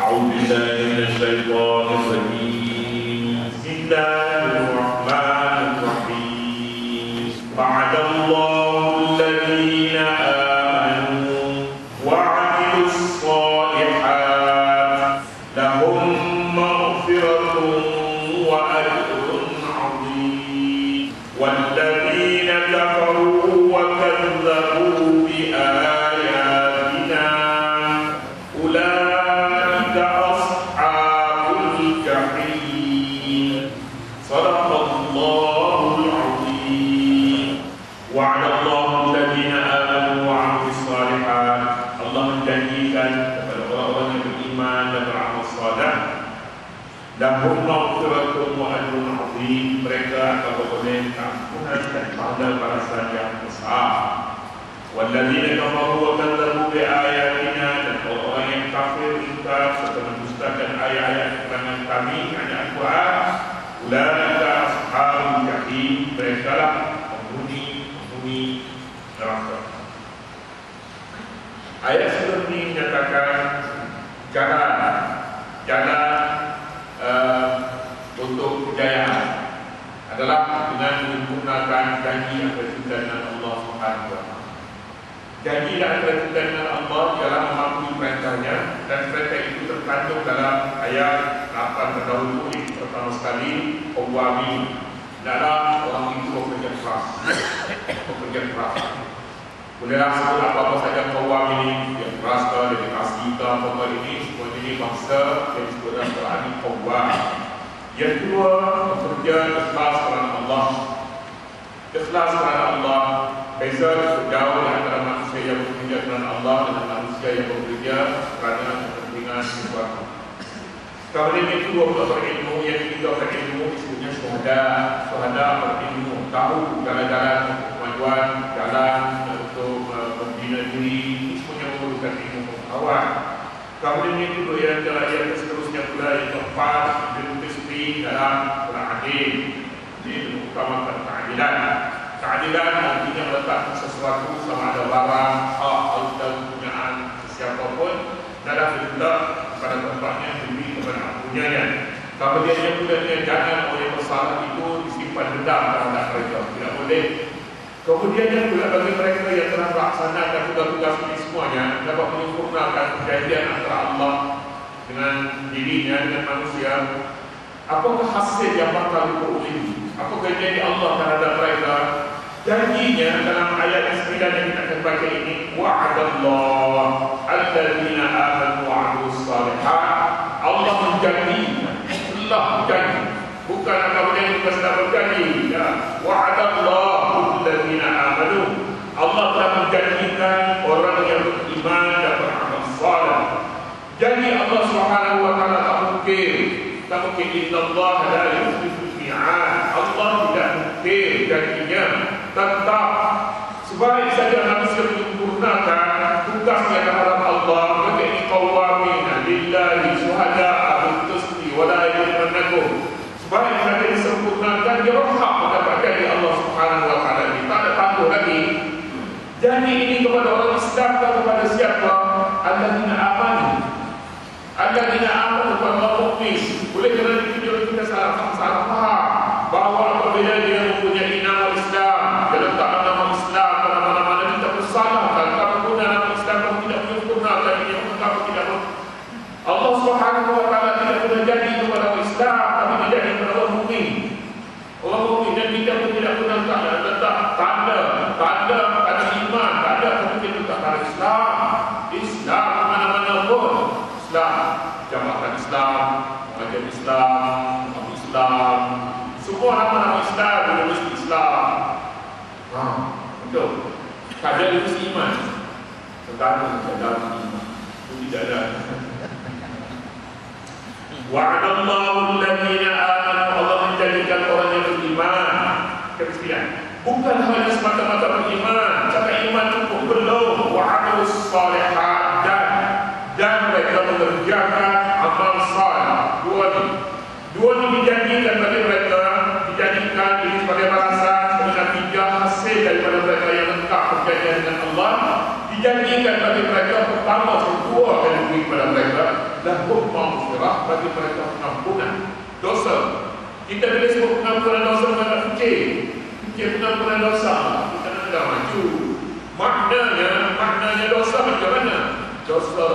أعوذ بالله من الشيطان الرجيم بسم الله الرحمن الرحيم وعد الله الذين آمنوا وعملوا الصالحات لهم مغفرة وأجر عظيم والذين كفروا وكذبوا بآياتنا أولئك أصحاب الجحيم صدق الله العظيم وعد الله الذين آمنوا وعملوا الصالحات Allah menjanjikan kepada orang-orang yang beriman dan beramal saleh lahum maghfiratun wa ajrun 'azim, mereka akan beroleh ampunan dan pahala balasan yang besar. Walladzina kafaru wa kadzdzabu bi ayatina, dan orang yang kafir ingkar serta mendustakan ayat-ayat keterangan kami, ayat Al-Quran, ulaika ashabul jahim, mereka lah penghuni neraka. Ayat sebelum ini menyatakan jalan untuk kejayaan adalah dengan menyempurnakan janji yang berkaitan dengan Allah Subhanahu wa Ta'ala. Janji yang berkaitan dengan Allah ialah mematuhi perintahnya, dan perintah itu terkandung dalam ayat 8 terdahulu. Pertama sekali, qawwami, adalah orang itu bekerja keras. Bolehlah sebut apa-apa saja qawwam ini, yang keras ke, dedikasi ke, apa ini, semua ini bangsa yang disebut dalam Quran ini qawwam. Yang kedua, bekerja ikhlas kerana Allah. Ikhlas kerana Allah, beza jauh di antara manusia yang bekerja kerana Allah dengan manusia yang bekerja kerana kepentingan sesuatu. Kemudian yang kedua, berilmu. Yang ketiga, berilmu disebutnya syuhada berilmu, tahu jalan-jalan kemajuan, jalan untuk membina diri, semuanya memerlukan ilmu pengetahuan. Kemudian yang kedua, yang seterusnya pula, yang keempat, berdisiplin dalam beradil. Ini mengutamakan keadilan. Keadilan artinya meletakkan sesuatu sama ada barang, hak atau kepunyaan siapapun dalam letak pada tempatnya diberi kepada punyanya. Kemudian yang keduanya, jangan oleh bersalah itu disimpan dendam terhadap mereka, tidak boleh. Kemudian yang pula bagi mereka yang telah melaksanakan tugas-tugas ini semuanya dapat menyempurnakan perjanjian antara Allah dengan dirinya, dengan manusia. Apakah hasil yang bakal diperoleh? Apakah janji Allah terhadap mereka? Janjinya dalam ayat 9 yang kita akan baca ini, wa'adallah alladzina amanu wa 'amilus shalihat. Allah menjanji, Allah berjanji, bukan kemudian kita sedang berjanji. Ya, wa'adallahu alladzina amanu. Allah telah menjanjikan orang yang beriman dan beramal saleh. Janji Allah Subhanahu wa Ta'ala tak mungkin. Innallaha la yukhliful mi'ad. Allah tidak mungkin janjinya. Tetap sebaik saja manusia menyempurnakan tugasnya terhadap Allah. Maka ini qawwamina lillahi syuhada'a bil qisti wa la yajrimannakum. Sebaik saja disempurnakan, dia berhak mendapat janji Allah Subhanahu wa Ta'ala ini. Tak ada tangguh lagi. Janji ini kepada orang Islam dan kepada siapa? Alladzina amanu. Alladzina amanu kepada orang mukmin. Boleh kerana kita salah faham bahawa apabila dia mempunyai nama Islam, dia letak nama Islam pada mana-mana, kita bersalahkan kalau guna nama Islam kamu tidak menyempurnakan ini, kamu tidak. Allah Subhanahu wa Ta'ala tidak pernah jadi kepada orang Islam, tapi dia jadi kepada orang mukmin. Orang mukmin, dan kita pun tidak pernah letak tanda iman, tanda tapi kita letak tanda Islam mana-mana pun. Islam, jamaah Islam, mengajar Islam, Islam, semua nama-nama Islam ada mesti Islam. Betul. Tak ada mesti iman. Tetapi dalam iman itu tidak ada. Wa'adallahu alladzina amanu. Allah menjadikan orang yang beriman. Kepastian. Bukan hanya semata-mata beriman, cakap iman cukup belum. Wa'amilus shalihat, dan mereka mengerjakan amal saleh. Dua ini dijanjikan bagi mereka, dijadikan ini sebagai balasan, sebagai natijah hasil daripada mereka yang lengkap perjanjian dengan Allah. Dijanjikan bagi mereka pertama, kedua kali beri kepada mereka, lahum maghfirah, bagi mereka pengampunan dosa. Kita bila sebut pengampunan dosa, kita fikir pengampunan dosa, kita nak maju. Maknanya dosa macam mana? Dosa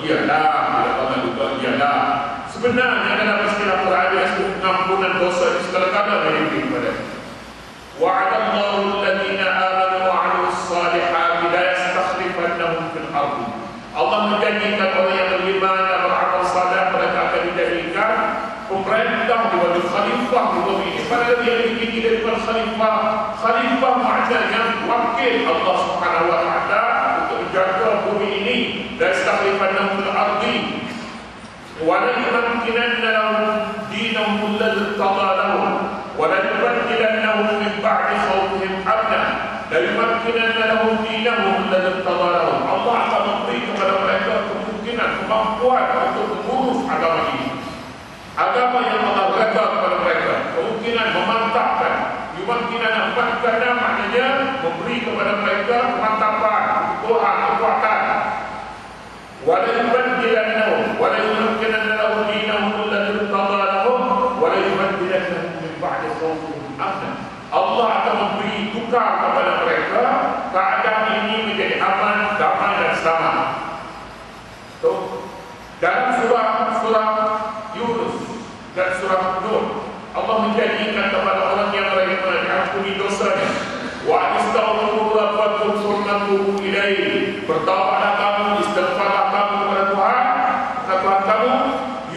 ialah, bila Allah lupa ialah. Sebenarnya dalam istilah Quran dia sebut pengampunan dosa di segala kadar dari kepada. Wa'adallahu alladhina amanu wa 'amilus salihati la yastakhlifannahum fil ardi. Allah menjanjikan orang yang beriman dan beramal saleh, mereka akan dijadikan pemerintah di bawah khalifah di bumi ini. Padahal dia lebih tinggi daripada khalifah. Khalifah maknanya wakil Allah Subhanahu wa ta'ala untuk menjaga bumi ini. La yastakhlifannahum fil ardi wa la yumakkinanna lahum dinahum alladhi irtada lahum wa la yubaddilannahum min ba'di khawfihim amna. La yumakkinanna lahum dinahum alladhi irtada lahum. Allah akan memberi kepada mereka kemungkinan, kemampuan untuk mengurus agama ini. Agama yang Allah reda kepada mereka, kemungkinan memantapkan. Yumakkinan maknanya memberi kepada mereka kemantapan, kekuatan. Wa la yubaddilannahum wa la yumakkinanna lahum dinahum alladhi irtada lahum wa la yubaddilannahum min ba'di khawfihim amna. Allah akan memberi tukar kepada mereka keadaan ini menjadi aman, damai dan selamat. Dalam surah Yunus dan surah Nur, Allah menjanjikan kepada orang yang mereka diampuni dosanya. Wa astaghfiru rabbakum thumma tubu ilaihi. Bertaubatlah kamu, istighfarlah kamu kepada Tuhan, Tuhan kamu.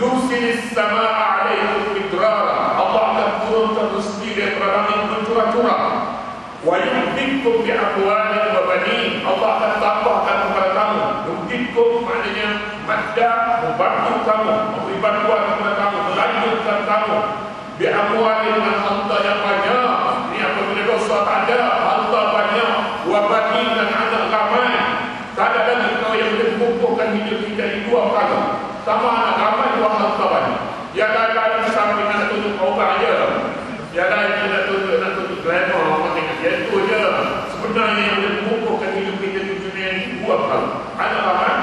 Yusilis samaa 'alaikum midrara. Allah akan turunkan rezeki daripada langit bercurah-curah. Wa yumditkum bi amwalin wa banin. Allah akan tambahkan kepada kamu. Yumditkum maknanya madda, membantu kamu, memberi bantuan kepada kamu, melanjutkan kamu. Bi amwalin, dengan harta yang banyak. Ini apabila dosa tak ada, harta banyak. Wa banin, dan anak ramai. Tak ada lagi kau yang boleh mengumpulkan hidup kita di dua perkara. Sama anak ramai, dua harta banyak. Ya kadang-kadang sampai nak tunjuk orang je. Ya kadang nak tunjuk glamour, orang tengok dia itu je. Sebenarnya yang boleh mengumpulkan hidup kita di dunia ini dua perkara. Anak ramai.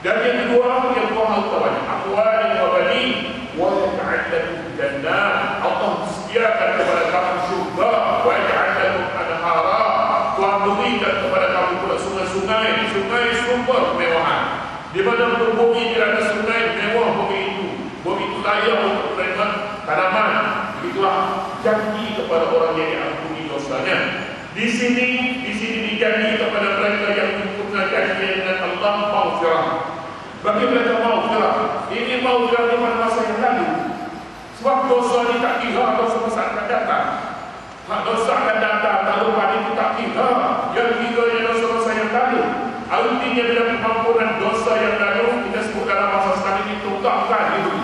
Dan yang kedua harta banyak. Amwalin wa banin wa yaj'alakum jannat. Allah sediakan kepada kamu syurga. Wa yaj'alakum anhara. Tuhan berikan kepada kamu pula sungai-sungai, sumber kemewahan. Di mana bumi tidak ada sungai mewah bumi itu. Bumi itu layak untuk menanam tanaman. Begitulah janji kepada orang yang diampuni dosanya. Di sini dijanji kepada mereka yang menyempurnakan janji dengan Allah maghfirah. Bagi mereka maghfirah. Ini maghfirah di masa yang lalu. Sebab dosa ini tak kira dosa akan datang. Dosa akan datang, lalu pada itu tak kira. Yang kira dosa-dosa yang lalu. Artinya bila pengampunan dosa yang lalu, kita sebut dalam masa sekarang ini tunggakkan diri.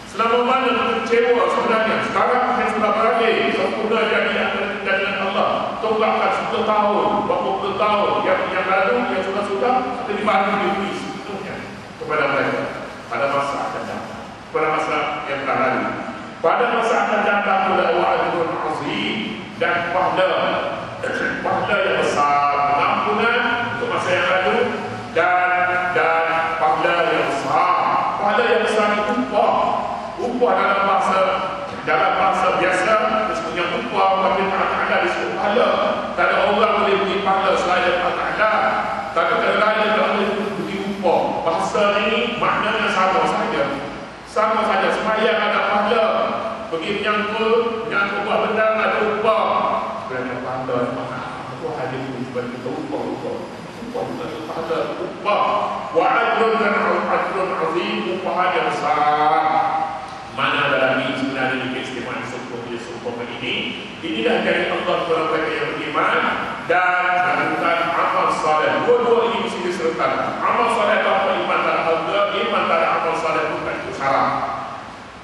Selama mana kita kecewa sebenarnya. Sekarang kita sudah beralih sempurna jadi antara kita dengan Allah. Tunggakkan 10 tahun, 20 tahun yang lalu, yang sudah kita dibantu diri sebetulnya kepada mereka. Pada masa akan datang, pada masa yang akan lalu. Pada masa akan datang pula wa'adun azim, dan pahala yang besar, pengampunan untuk masa yang lalu, dan pahala yang besar. Pahala yang besar itu upah dalam bahasa biasa disebutnya upah, tapi Ta'ala disebut pahala. Tak ada orang boleh beri pahala selain Ta'ala. Tak ada lain yang boleh beri upah. Bahasa ini maknanya sama saja. Semayang ada pahala, pergi menyangkut buah benda ada upah. Kerana pahala itu hadir sebab kita upah bukan pahala, upah. Wa ajrun azim, upah yang besar. Mana dalam ini sebenarnya di keistimewaan sempurna ini. Inilah dari Allah kepada mereka yang beriman dan melakukan amal saleh. Dua-dua ini mesti disertakan. Amal saleh tanpa iman tak ada harga, iman tak ada amal saleh bukan itu syarat.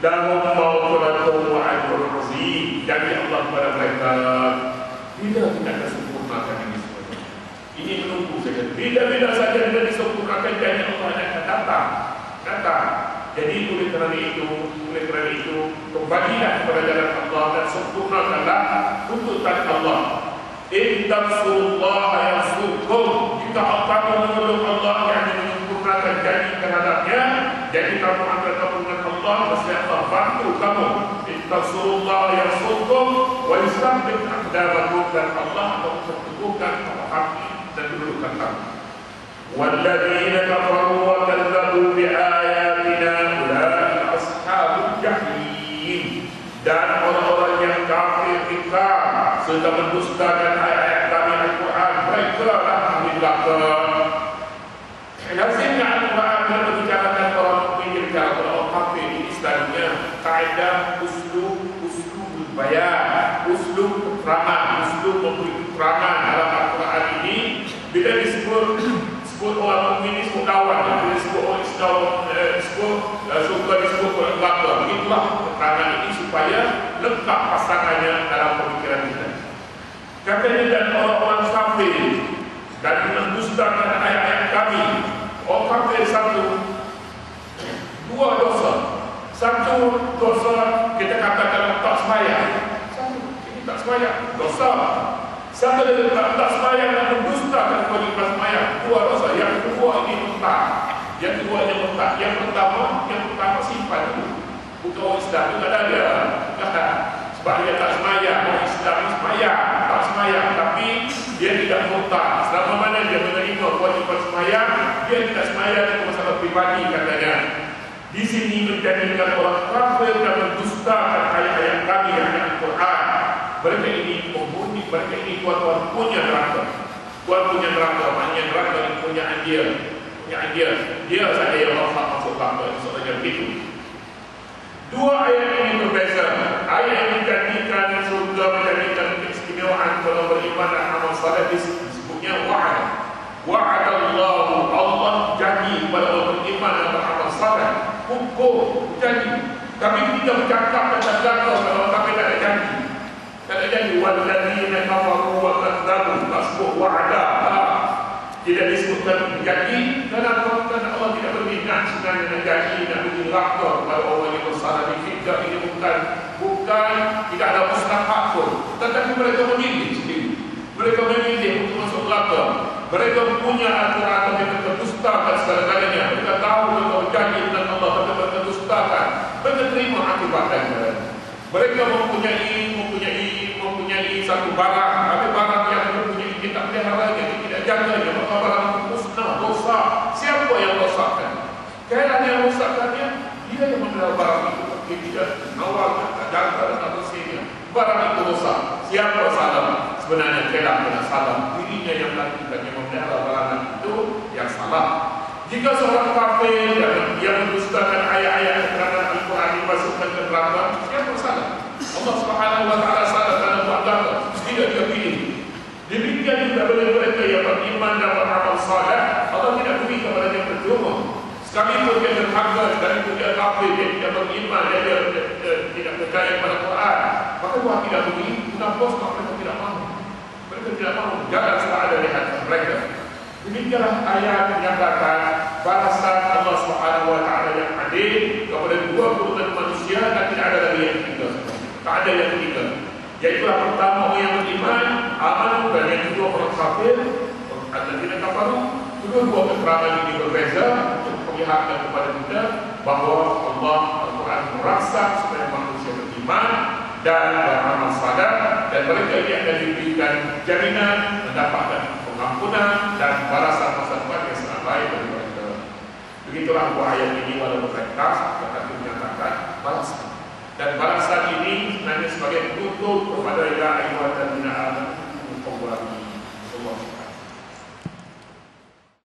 Dan maghfiratuhu wa ajrun azim. Jadi Allah kepada mereka, bila kita akan sempurnakan ini semua. Ini menunggu saja. Bila saja kita disempurnakan, jadi Allah akan datang. Jadi oleh kerana itu kembalilah kepada jalan Allah dan sempurnakanlah tuntutan Allah. In tansurullaha yansurkum. Jika kamu menolong Allah yang menyempurnakan janji terhadapnya, kamu akan bertemu dengan Allah, pasti Allah bantu kamu. Innallaha yansurkum wa yusabbit aqdamakum, dan Allah akan memperteguhkan hati dan kedudukan kamu. Walladzina kafaru wa kadzdzabu biayatina ulaika ashabul jahim, dan orang-orang yang kafir ingkar serta mendustakan ayat-ayat kami Al-Quran, mereka lah ahli neraka. Lazimnya Al-Quran yang membicarakan orang mukmin, berbicara orang kafir. Ini sebenarnya kaedah uslub bayan, uslub keterangan, uslub memberi keterangan dalam Al-Quran ini. Bila disebut orang mukmin, disebut lawan, bila disebut orang Islam, disebut orang neraka. Begitulah keterangan ini supaya lengkap pasangannya dalam pemikiran kita. Katanya, dan orang-orang kafir dan mendustakan ayat-ayat kami. Orang kafir satu, dua dosa. Satu dosa kita katakan tak sembahyang. Satu, ini tak sembahyang, dosa. Satu dari tak sembahyang dan mendustakan kewajiban sembahyang, dua dosa. Yang kedua ini murtad. Yang kedua ini murtad. Yang pertama simpan dulu. Bukan orang Islam itu ada dia. Sebab dia tak sembahyang. Orang Islam sembahyang, tak sembahyang, tapi dia tidak murtad. Selama mana dia menerima kewajiban sembahyang, dia tidak sembahyang, itu masalah pribadi katanya. Di sini menjadikan orang kafir dan mendustakan ayat-ayat kami yang ada Al-Quran. Mereka ini penghuni, mereka ini tuan-tuan punya neraka. Tuan punya neraka, maknanya neraka yang punyaan dia. Punyaan dia. Dia saja yang Allah masuk neraka. Soalnya begitu. Dua ayat ini berbeza. Ayat yang menjadikan surga, menjadikan keistimewaan kalau beriman dan amal saleh, disebutnya wa'ad. Wa'adallahu, Allah janji kepada orang beriman dan beramal saleh. Hukum janji. Tapi kita bercakap tentang neraka kalau kami tak ada janji. Tak ada janji. Walladzina kafaru wa kadzdzabu, tak sebut wa'ada. Tidak disebutkan janji. Kenapa? Karena Allah tidak berminat sebenarnya dengan janji dan beri neraka kepada orang yang bersalah. Ini bukan tidak ada mustahak pun, tetapi mereka memilih sendiri. Mereka memilih untuk masuk neraka. Mereka punya aturan yang mereka dustakan segala-galanya. Mereka tahu mereka berjanji dengan Allah, tapi mereka dustakan. Mereka terima akibatnya. Mereka mempunyai satu barang, tapi barang yang mempunyai kita peliharanya, tidak jaganya, maka barang itu musnah, dosa. Siapa yang rosakkan? Kailan yang rosakkannya? Dia yang memelihara barang itu. Dia tidak awal, tak jaga dan tak bersihnya. Barang itu rosak. Siapa salah? Sebenarnya kailan kena salah. Dirinya yang melakukan, yang memelihara barang itu yang salah. Jika seorang kafir yang mendustakan ayat-ayat keterangan Al-Quran dimasukkan ke neraka, siapa salah? Allah Subhanahu wa taala salah dalam buat neraka. Tidak dia pilih. Demikian juga bagi mereka yang beriman dan beramal saleh, Allah tidak beri kepada yang percuma. Sekalipun dia berharga, sekalipun dia kafir, dia tidak beriman, dia tidak percaya pada Quran, maka Allah tidak beri. Kenapa? Sebab mereka tidak mahu. Mereka tidak mahu. Jangan salah ada di hati mereka. Demikianlah ayat menyatakan balasan Allah Subhanahu wa taala yang adil kepada dua golongan manusia, dan tidak ada lagi yang ketiga. Tak ada yang ketiga. Yaitu yang pertama orang yang beriman, aman, dan yang kedua orang kafir, alladzina kafaru. Kedua keterangan ini berbeza untuk memperlihatkan kepada kita bahawa Allah Al-Quran merangsang supaya manusia beriman dan beramal saleh, dan mereka ini akan diberikan jaminan mendapatkan pengampunan dan balasan masa depan yang sangat baik bagi mereka. Begitulah buah ayat ini, walaupun ringkas tetapi menyatakan balasan. Dan balasan ini sebenarnya sebagai penuntut kepada ya ayyuhalladzina